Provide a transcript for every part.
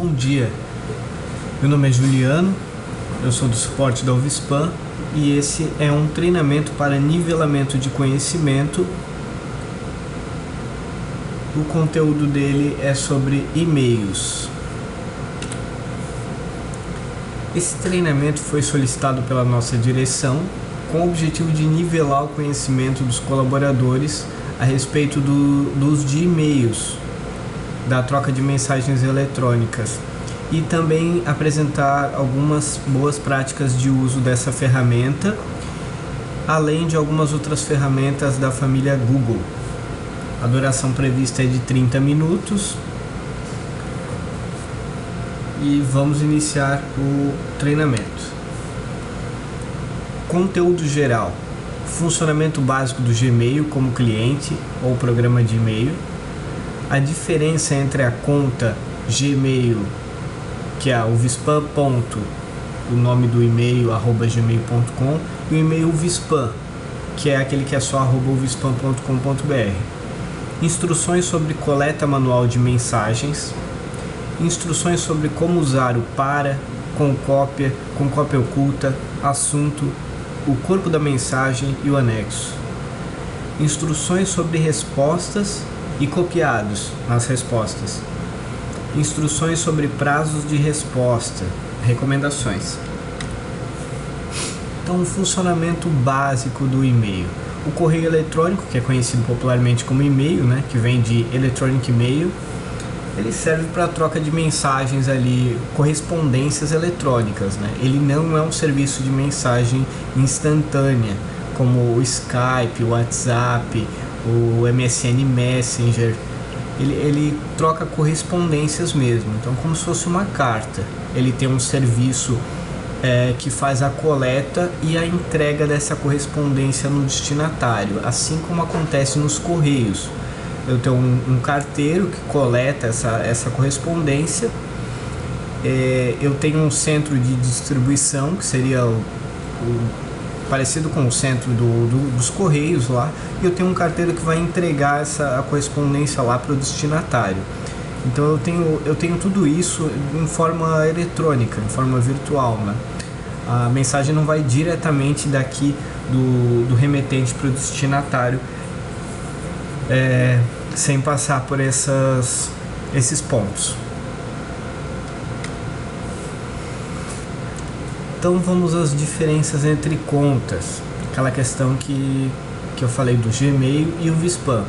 bom dia. Meu nome é Juliano, eu sou do suporte da UVSPAN e esse é um treinamento para nivelamento de conhecimento. O conteúdo dele é sobre e-mails. Esse treinamento foi solicitado pela nossa direção com o objetivo de nivelar o conhecimento dos colaboradores a respeito do uso de e-mails, da troca de mensagens eletrônicas e também apresentar algumas boas práticas de uso dessa ferramenta, além de algumas outras ferramentas da família Google. A duração prevista é de 30 minutos e vamos iniciar o treinamento. Conteúdo geral: funcionamento básico do Gmail como cliente ou programa de e-mail, a diferença entre a conta Gmail, que é o UVSPAN. O nome do e-mail @gmail.com, e o e-mail UVSPAN, que é aquele que é só @uvspan.com.br. Instruções sobre coleta manual de mensagens, instruções sobre como usar o para, com cópia oculta, assunto, o corpo da mensagem e o anexo. Instruções sobre respostas e copiados nas respostas. Instruções sobre prazos de resposta, recomendações. Então, o funcionamento básico do e-mail. O correio eletrônico, que é conhecido popularmente como e-mail, né, que vem de electronic mail, ele serve para troca de mensagens ali, correspondências eletrônicas, né? Ele não é um serviço de mensagem instantânea, como o Skype, o WhatsApp, o MSN Messenger. Ele troca correspondências mesmo, então como se fosse uma carta. Ele tem um serviço que faz a coleta e a entrega dessa correspondência no destinatário, assim como acontece nos correios. Eu tenho um carteiro que coleta essa correspondência, eu tenho um centro de distribuição, que seria parecido com o centro dos correios lá, e eu tenho um carteiro que vai entregar a correspondência lá para o destinatário. Então eu tenho tudo isso em forma eletrônica, em forma virtual, né? A mensagem não vai diretamente daqui do remetente para o destinatário, sem passar por esses pontos. Então vamos às diferenças entre contas, aquela questão que eu falei do Gmail e o UVSPAN.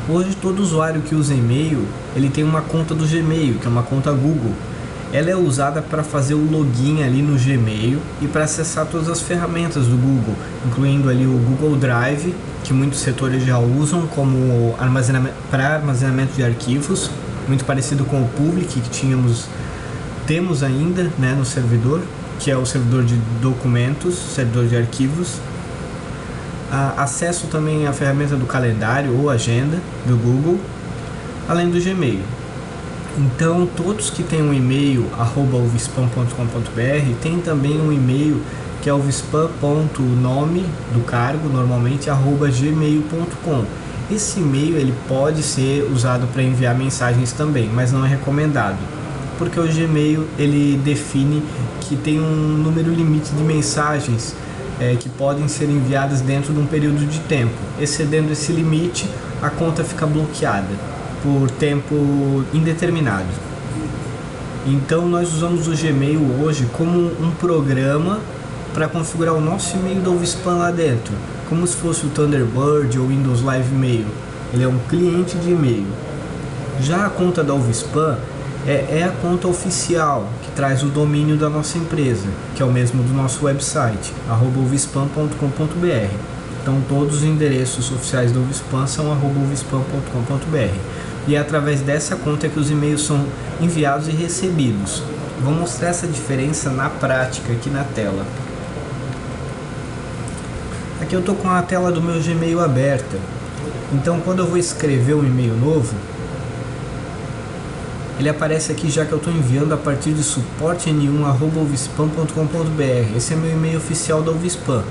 Hoje todo usuário que usa e-mail, ele tem uma conta do Gmail, que é uma conta Google. Ela é usada para fazer o login ali no Gmail e para acessar todas as ferramentas do Google, incluindo ali o Google Drive, que muitos setores já usam como para armazenamento de arquivos, muito parecido com o Public que temos ainda, né, no servidor, que é o servidor de documentos, servidor de arquivos. Acesso também à ferramenta do calendário ou agenda do Google, além do Gmail. Então, todos que têm um e-mail @uvspan.com.br tem também um e-mail que é uvspan.nome do cargo, normalmente @gmail.com. Esse e-mail ele pode ser usado para enviar mensagens também, mas não é recomendado, porque o Gmail ele define que tem um número limite de mensagens que podem ser enviadas dentro de um período de tempo. Excedendo esse limite, a conta fica bloqueada por tempo indeterminado. Então nós usamos o Gmail hoje como um programa para configurar o nosso e-mail da UVSPAN lá dentro, como se fosse o Thunderbird ou Windows Live Mail. Ele é um cliente de e-mail. Já a conta da UVSPAN é a conta oficial, que traz o domínio da nossa empresa, que é o mesmo do nosso website, @uvspan.com.br. Então todos os endereços oficiais da UVSPAN são @uvspan.com.br. E é através dessa conta que os e-mails são enviados e recebidos. Vou mostrar essa diferença na prática aqui na tela. Aqui eu estou com a tela do meu Gmail aberta. Então quando eu vou escrever um e-mail novo, ele aparece aqui já que eu estou enviando a partir de suportn1@uvspan.com.br. Esse é meu e-mail oficial da UVSPAN.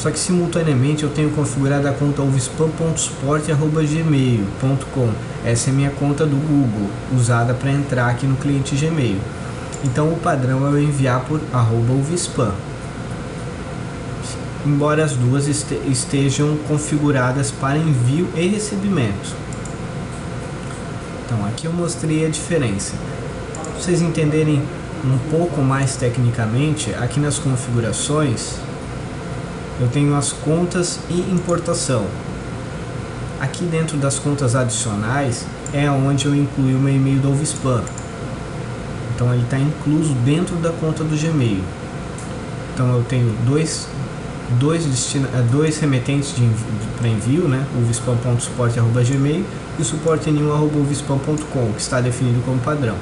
Só que simultaneamente eu tenho configurado a conta ovespam.support@gmail.com. Essa é minha conta do Google, usada para entrar aqui no cliente Gmail. Então o padrão é eu enviar por @ovespam. Embora as duas estejam configuradas para envio e recebimento. Então aqui eu mostrei a diferença. Para vocês entenderem um pouco mais tecnicamente, aqui nas configurações eu tenho as contas e importação. Aqui dentro das contas adicionais é onde eu incluí o meu e-mail do Ovespam. Então ele está incluso dentro da conta do Gmail. Então eu tenho dois remetentes para envio, né? ovespam.support@gmail e suportenew@ovespam.com, que está definido como padrão.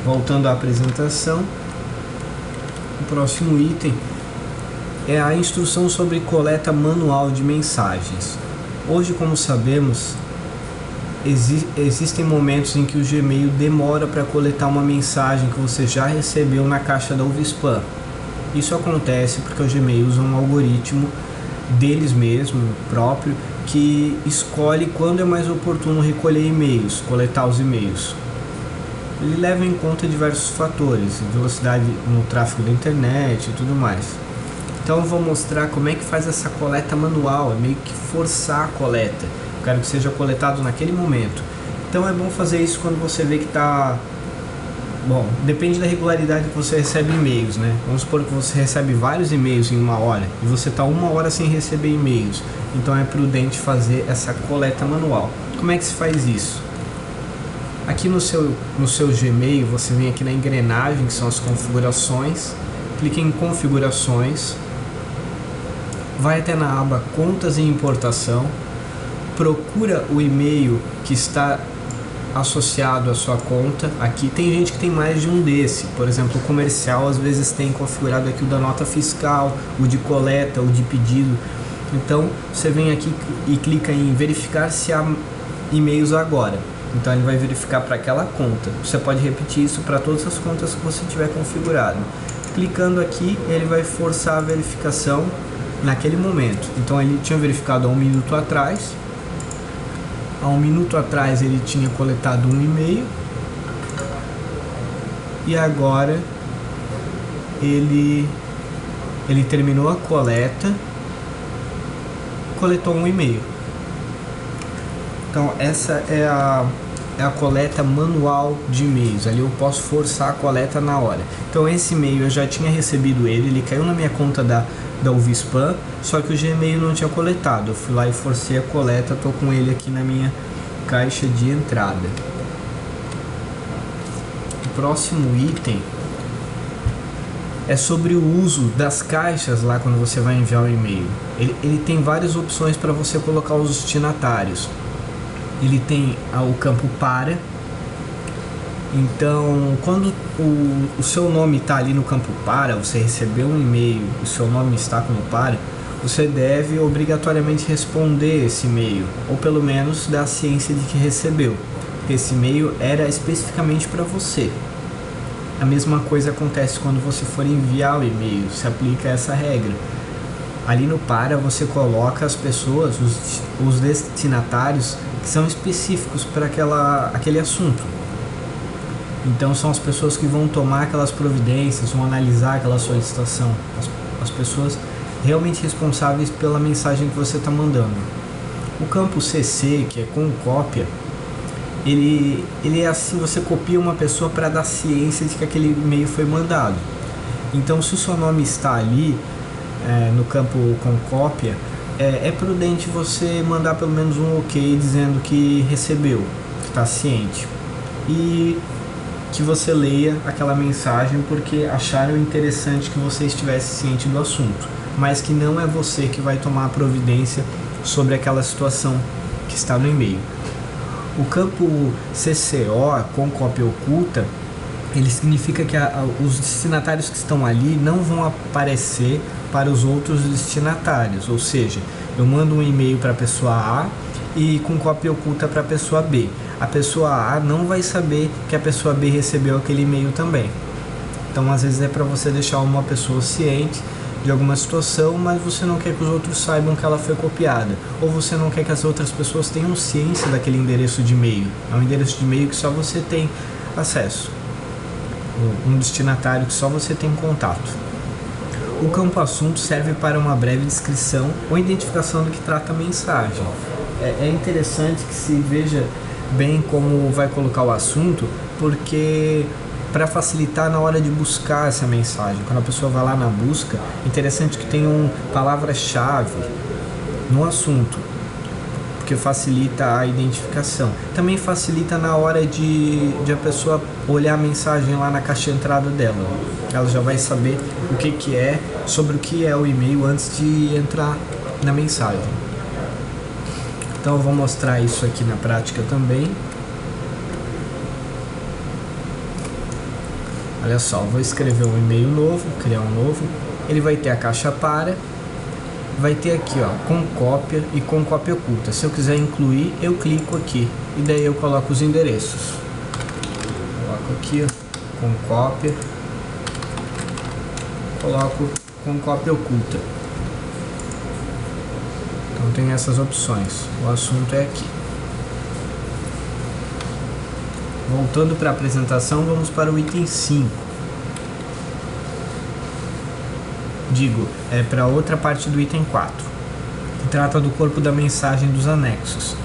Voltando à apresentação, o próximo item é a instrução sobre coleta manual de mensagens. Hoje, como sabemos, existem momentos em que o Gmail demora para coletar uma mensagem que você já recebeu na caixa da Ovespam. Isso acontece porque o Gmail usa um algoritmo deles mesmo, próprio, que escolhe quando é mais oportuno recolher e-mails, coletar os e-mails. Ele leva em conta diversos fatores, velocidade no tráfego da internet e tudo mais. Então eu vou mostrar como é que faz essa coleta manual, é meio que forçar a coleta. Eu quero que seja coletado naquele momento. Então é bom fazer isso quando você vê que está... Bom, depende da regularidade que você recebe e-mails, né? Vamos supor que você recebe vários e-mails em uma hora e você está uma hora sem receber e-mails. Então é prudente fazer essa coleta manual. Como é que se faz isso? Aqui no seu Gmail, você vem aqui na engrenagem, que são as configurações, clica em configurações, vai até na aba contas e importação, procura o e-mail que está associado à sua conta. Aqui tem gente que tem mais de um desse, por exemplo, o comercial às vezes tem configurado aqui o da nota fiscal, o de coleta, o de pedido. Então você vem aqui e clica em verificar se há e-mails agora. Então ele vai verificar para aquela conta. Você pode repetir isso para todas as contas que você tiver configurado. Clicando aqui, ele vai forçar a verificação naquele momento. Então ele tinha verificado há 1 minuto atrás. Há 1 minuto atrás ele tinha coletado um e-mail. E agora ele terminou a coleta, coletou um e-mail. Então essa é a coleta manual de e-mails. Ali eu posso forçar a coleta na hora. Então esse e-mail eu já tinha recebido ele caiu na minha conta da Ovespam, só que o Gmail não tinha coletado. Eu fui lá e forcei a coleta, estou com ele aqui na minha caixa de entrada. O próximo item é sobre o uso das caixas lá quando você vai enviar o e-mail. Ele tem várias opções para você colocar os destinatários. Ele tem o campo para. Então, quando o seu nome está ali no campo para, você recebeu um e-mail, o seu nome está como para, você deve obrigatoriamente responder esse e-mail, ou pelo menos dar ciência de que recebeu, porque esse e-mail era especificamente para você. A mesma coisa acontece quando você for enviar o e-mail, se aplica essa regra. Ali no para você coloca as pessoas, os destinatários que são específicos para aquele assunto. Então são as pessoas que vão tomar aquelas providências, vão analisar aquela solicitação, as pessoas realmente responsáveis pela mensagem que você está mandando. O campo CC, que é com cópia, ele é assim, você copia uma pessoa para dar ciência de que aquele e-mail foi mandado. Então se o seu nome está ali, no campo com cópia, é prudente você mandar pelo menos um ok dizendo que recebeu, que está ciente. E que você leia aquela mensagem porque acharam interessante que você estivesse ciente do assunto, mas que não é você que vai tomar a providência sobre aquela situação que está no e-mail. O campo CCO, com cópia oculta, ele significa que os destinatários que estão ali não vão aparecer para os outros destinatários, ou seja, eu mando um e-mail para a pessoa A e com cópia oculta para a pessoa B. A pessoa A não vai saber que a pessoa B recebeu aquele e-mail também. Então às vezes é para você deixar uma pessoa ciente de alguma situação, mas você não quer que os outros saibam que ela foi copiada, ou você não quer que as outras pessoas tenham ciência daquele endereço de e-mail. É um endereço de e-mail que só você tem acesso, um destinatário que só você tem contato. O campo assunto serve para uma breve descrição ou identificação do que trata a mensagem. É interessante que se veja bem como vai colocar o assunto, porque para facilitar na hora de buscar essa mensagem, quando a pessoa vai lá na busca, é interessante que tenham palavras-chave no assunto, porque facilita a identificação. Também facilita na hora de a pessoa olhar a mensagem lá na caixa de entrada dela. Ela já vai saber o que é, sobre o que é o e-mail antes de entrar na mensagem. Então eu vou mostrar isso aqui na prática também. Olha só, vou escrever um e-mail novo, criar um novo. Ele vai ter a caixa para, vai ter aqui, ó, com cópia e com cópia oculta. Se eu quiser incluir, eu clico aqui e daí eu coloco os endereços. Coloco aqui, ó, com cópia, coloco com cópia oculta. Então tem essas opções. O assunto é aqui. Voltando para a apresentação, vamos para o item 5. É para outra parte do item 4, que trata do corpo da mensagem dos anexos.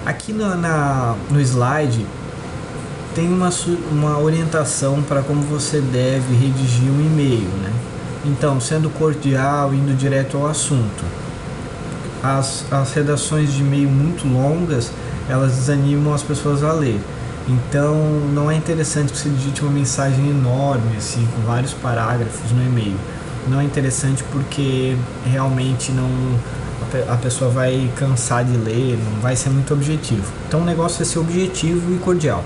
Aqui no slide tem uma orientação para como você deve redigir um e-mail, né? Então, sendo cordial, indo direto ao assunto. As redações de e-mail muito longas, elas desanimam as pessoas a ler. Então não é interessante que você digite uma mensagem enorme, assim, com vários parágrafos no e-mail. Não é interessante porque realmente a pessoa vai cansar de ler, não vai ser muito objetivo. Então o negócio é ser objetivo e cordial.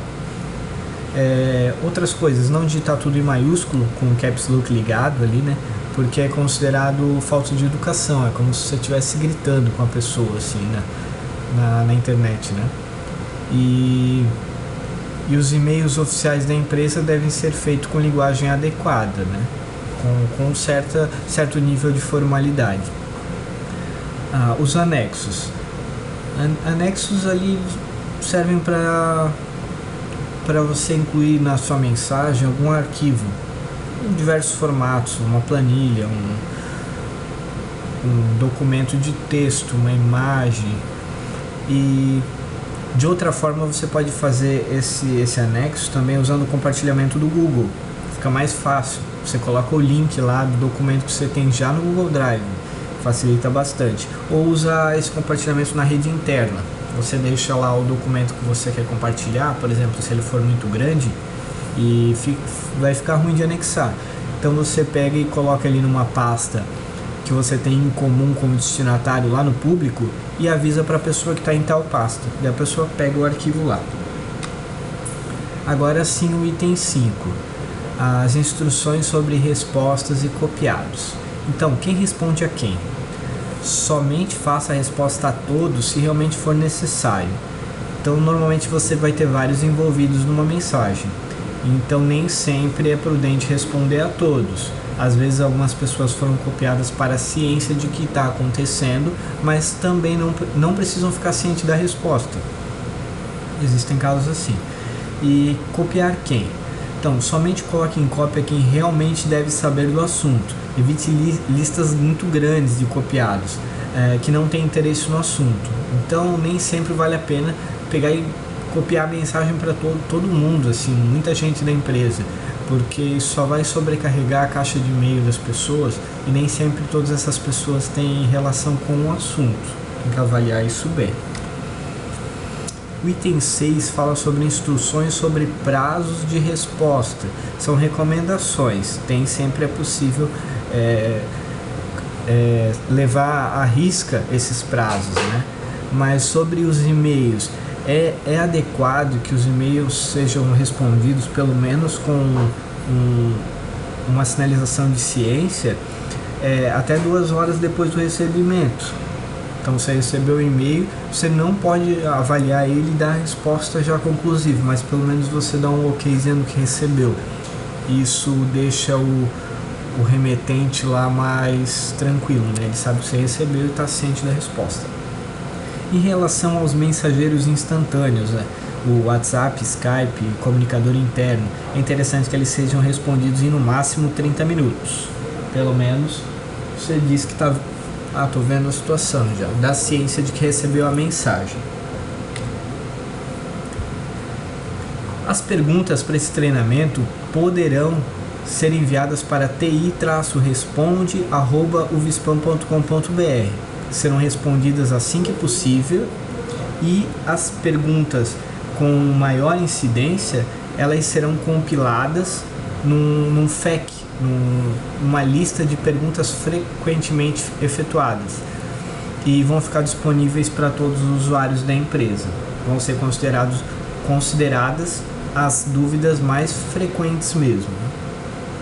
Outras coisas, não digitar tudo em maiúsculo, com o caps lock ligado ali, né? Porque é considerado falta de educação, é como se você estivesse gritando com a pessoa, assim, né? Na internet, né? E os e-mails oficiais da empresa devem ser feitos com linguagem adequada, né? Com certo nível de formalidade. Os anexos. Anexos ali servem para você incluir na sua mensagem algum arquivo em diversos formatos, uma planilha, um documento de texto, uma imagem. E de outra forma você pode fazer esse anexo também usando o compartilhamento do Google. Fica mais fácil. Você coloca o link lá do documento que você tem já no Google Drive. Facilita bastante. Ou usa esse compartilhamento na rede interna. Você deixa lá o documento que você quer compartilhar, por exemplo, se ele for muito grande, e vai ficar ruim de anexar. Então você pega e coloca ali numa pasta que você tem em comum como destinatário lá no público e avisa para a pessoa que está em tal pasta. Daí a pessoa pega o arquivo lá. Agora sim, o item 5. As instruções sobre respostas e copiados. Então, quem responde a quem? Somente faça a resposta a todos se realmente for necessário. Então, normalmente você vai ter vários envolvidos numa mensagem. Então, nem sempre é prudente responder a todos. Às vezes algumas pessoas foram copiadas para a ciência de que está acontecendo, mas também não precisam ficar cientes da resposta. Existem casos assim. E copiar quem? Então, somente coloque em cópia quem realmente deve saber do assunto. Evite listas muito grandes de copiados que não têm interesse no assunto. Então, nem sempre vale a pena pegar e copiar a mensagem para todo mundo, assim, muita gente da empresa, porque isso só vai sobrecarregar a caixa de e-mail das pessoas e nem sempre todas essas pessoas têm relação com o assunto. Tem que avaliar isso bem. O item 6 fala sobre instruções sobre prazos de resposta. São recomendações. Sempre é possível levar à risca esses prazos, né? Mas sobre os e-mails, é adequado que os e-mails sejam respondidos pelo menos com uma sinalização de ciência até 2 horas depois do recebimento. Então você recebeu o e-mail, você não pode avaliar ele e dar a resposta já conclusiva, mas pelo menos você dá um ok dizendo que recebeu. Isso deixa o o remetente lá mais tranquilo, né? Ele sabe que você recebeu e está ciente da resposta. Em relação aos mensageiros instantâneos, né? O WhatsApp, Skype, comunicador interno, é interessante que eles sejam respondidos em no máximo 30 minutos. Pelo menos você diz que está... tô vendo a situação já. Dá ciência de que recebeu a mensagem. As perguntas para esse treinamento poderão ser enviadas para ti-responde@uvispam.com.br. Serão respondidas assim que possível, e as perguntas com maior incidência, elas serão compiladas num FAQ, numa lista de perguntas frequentemente efetuadas, e vão ficar disponíveis para todos os usuários da empresa. Vão ser consideradas as dúvidas mais frequentes mesmo.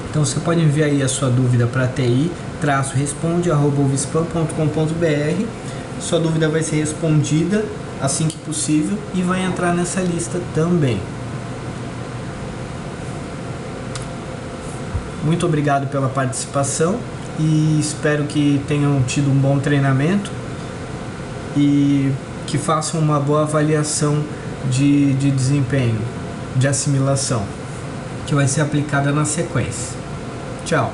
Então você pode enviar aí a sua dúvida para ti-responde@uvispam.com.br. Sua dúvida vai ser respondida assim que possível e vai entrar nessa lista também. Muito obrigado pela participação e espero que tenham tido um bom treinamento e que façam uma boa avaliação de desempenho, de assimilação, que vai ser aplicada na sequência. Tchau!